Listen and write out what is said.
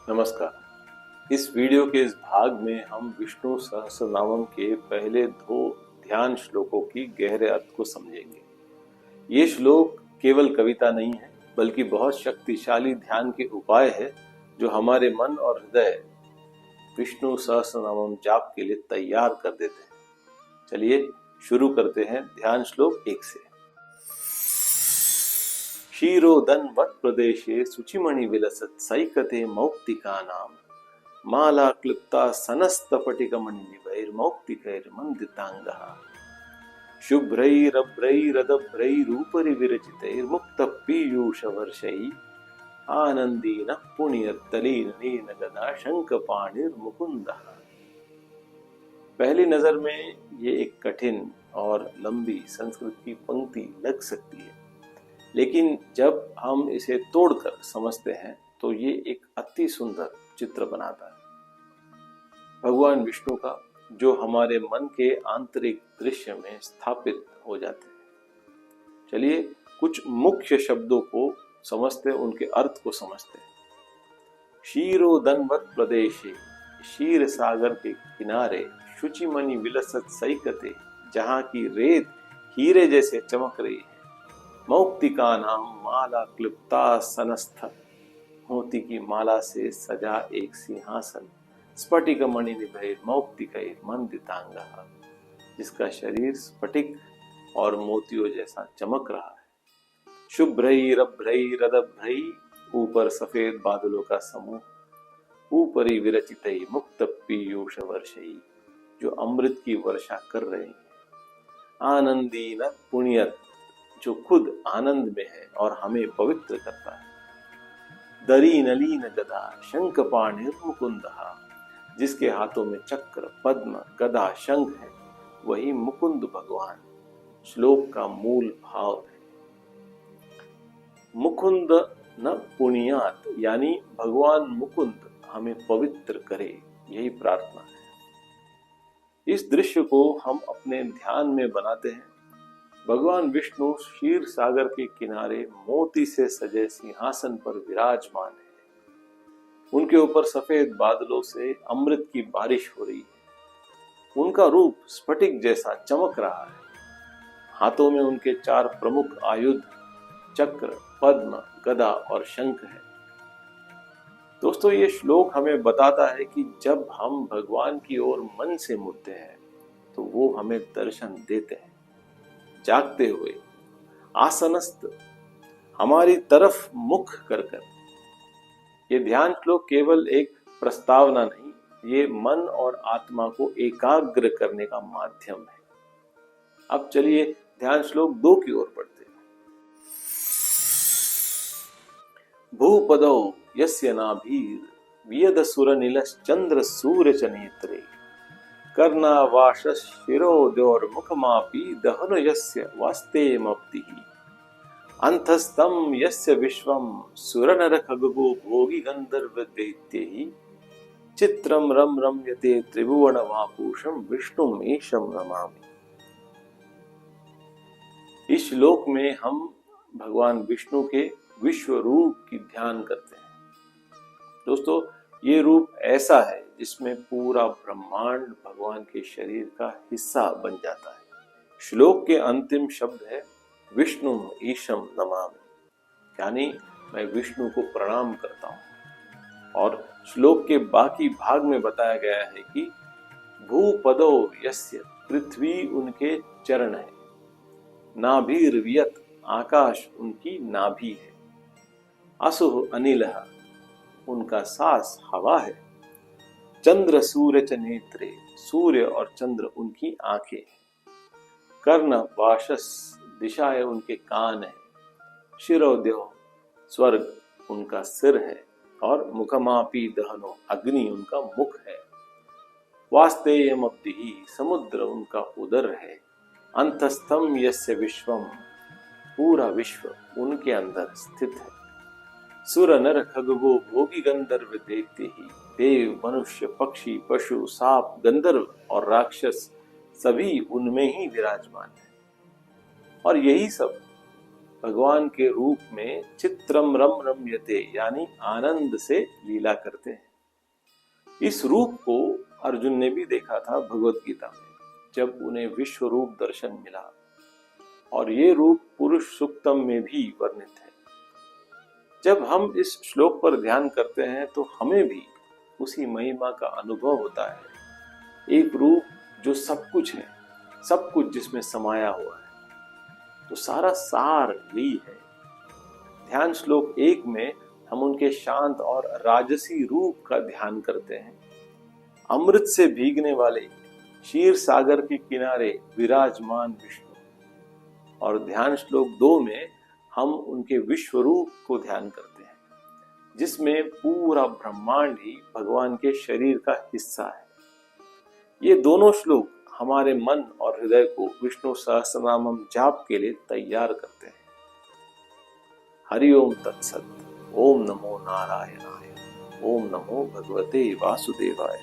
नमस्कार। इस वीडियो के इस भाग में हम विष्णु सहस्रनामम के पहले 2 ध्यान श्लोकों की गहरे अर्थ को समझेंगे। ये श्लोक केवल कविता नहीं है, बल्कि बहुत शक्तिशाली ध्यान के उपाय है जो हमारे मन और हृदय विष्णु सहस्रनामम जाप के लिए तैयार कर देते हैं। चलिए शुरू करते हैं ध्यान श्लोक 1 से। क्षीरोदन्वत् प्रदेशे शुचिमणि विलसत् सैकते मौक्तिकानां माला क्लुप्ता सनस्तफटिकमणिनिभैर्मौक्तिकैर्मन्दिताङ्गः शुभ्रैरभ्रैरदभ्रैरूपरि विरचितैर्मुक्तपीयूषवर्षैः आनन्दीनः पुण्यतलीन गदा शङ्खपाणिर्मुकुन्दः। पहली नजर में ये एक कठिन और लंबी संस्कृत की पंक्ति लग सकती है, लेकिन जब हम इसे तोड़कर समझते हैं तो ये एक अति सुंदर चित्र बनाता है भगवान विष्णु का, जो हमारे मन के आंतरिक दृश्य में स्थापित हो जाते हैं। चलिए कुछ मुख्य शब्दों को समझते, उनके अर्थ को समझते हैं। क्षीरोदन्वत् प्रदेशे, क्षीर सागर के किनारे, शुचिमणि विलसत् सैकते, जहाँ की रेत हीरे जैसे चमक रही है, मौक्तिकानां माला क्लुप्ता सनस्थ, मोती की माला से सजा एक सिंहासन, स्फटिकमणिनिभैर्मौक्तिकैर्मन्दिताङ्गः, जिसका शरीर स्फटिक और मोतियों जैसा चमक रहा है। शुभ्रैरभ्रैरदभ्रै, ऊपर सफेद बादलों का समूह, ऊपरी विरचितै मुक्त पीयूष वर्षै, जो अमृत की वर्षा कर रहे हैं। आनंदीन पुण्यत, जो खुद आनंद में है और हमें पवित्र करता है। दरी नलीन गदा शंखपाणिर्मुकुन्दः, जिसके हाथों में चक्र, पद्म, गदा, शंख है, वही मुकुंद भगवान श्लोक का मूल भाव है। मुकुंद न पुण्यात, यानी भगवान मुकुंद हमें पवित्र करे, यही प्रार्थना है। इस दृश्य को हम अपने ध्यान में बनाते हैं। भगवान विष्णु क्षीर सागर के किनारे मोती से सजे सिंहासन पर विराजमान है। उनके ऊपर सफेद बादलों से अमृत की बारिश हो रही है। उनका रूप स्फटिक जैसा चमक रहा है। हाथों में उनके 4 प्रमुख आयुध चक्र, पद्म, गदा और शंख है। दोस्तों, ये श्लोक हमें बताता है कि जब हम भगवान की ओर मन से मुड़ते हैं तो वो हमें दर्शन देते हैं, जागते हुए, आसनस्थ, हमारी तरफ मुख कर कर। ये ध्यान श्लोक केवल एक प्रस्तावना नहीं, ये मन और आत्मा को एकाग्र करने का माध्यम है। अब चलिए ध्यान श्लोक 2 की ओर बढ़ते हैं। भूपदौ यस्य नाभिर वियदसुरनिलश्चंद्र सूर्यच नेत्रे, कर्णावाशशिरोद्योर्मुखमापि दहनु यस्य वास्तेयमब्धिः, अंतस्थं यस्य विश्वं सुरनरखगो भोगी गंधर्वदैत्यैः, चित्रं रम रम्यते त्रिभुवनवापुषं विष्णुम् ईशं नमामि। इस श्लोक में हम भगवान विष्णु के विश्व रूप की ध्यान करते हैं। दोस्तों, ये रूप ऐसा है जिसमें पूरा ब्रह्मांड भगवान के शरीर का हिस्सा बन जाता है। श्लोक के अंतिम शब्द है विष्णु ईशम नमामि, यानी मैं विष्णु को प्रणाम करता हूँ। और श्लोक के बाकी भाग में बताया गया है कि भूपदो यस्य, पृथ्वी उनके चरण है, नाभिर्वियत, आकाश उनकी नाभि है, असुः अनिलः, उनका सांस हवा है, चंद्र सूर्य च नेत्रे, सूर्य और चंद्र उनकी आंखें हैं, कर्ण वाशस, दिशाएं उनके कान है, शिरोद्यो, स्वर्ग उनका सिर है, और मुखमापि दहनो, अग्नि उनका मुख है, वास्तेयमब्धिः, समुद्र उनका उदर है, अंतस्थम यस्य विश्वम, पूरा विश्व उनके अंदर स्थित है, सुर नर खगो भोगी गंधर्व दैत्यैः, देव, मनुष्य, पक्षी, पशु, सांप, गंधर्व और राक्षस सभी उनमें ही विराजमान है। और यही सब भगवान के रूप में चित्रम रम रम्यते यानी आनंद से लीला करते हैं। इस रूप को अर्जुन ने भी देखा था भगवत गीता में, जब उन्हें विश्व रूप दर्शन मिला, और ये रूप पुरुष सुक्तम में भी वर्णित है। जब हम इस श्लोक पर ध्यान करते हैं तो हमें भी उसी महिमा का अनुभव होता है। एक रूप जो सब कुछ है, सब कुछ जिसमें समाया हुआ है। तो सारा सार यही है। ध्यान श्लोक 1 में हम उनके शांत और राजसी रूप का ध्यान करते हैं। अमृत से भीगने वाले क्षीर सागर के किनारे विराजमान विष्णु, और ध्यान श्लोक 2 में हम उनके विश्व रूप को ध्यान करते हैं, जिसमें पूरा ब्रह्मांड ही भगवान के शरीर का हिस्सा है। ये दोनों श्लोक हमारे मन और हृदय को विष्णु सहस्रनामम जाप के लिए तैयार करते हैं। हरि ओम तत्सत। ओम नमो नारायणाय। ओम नमो भगवते वासुदेवाय।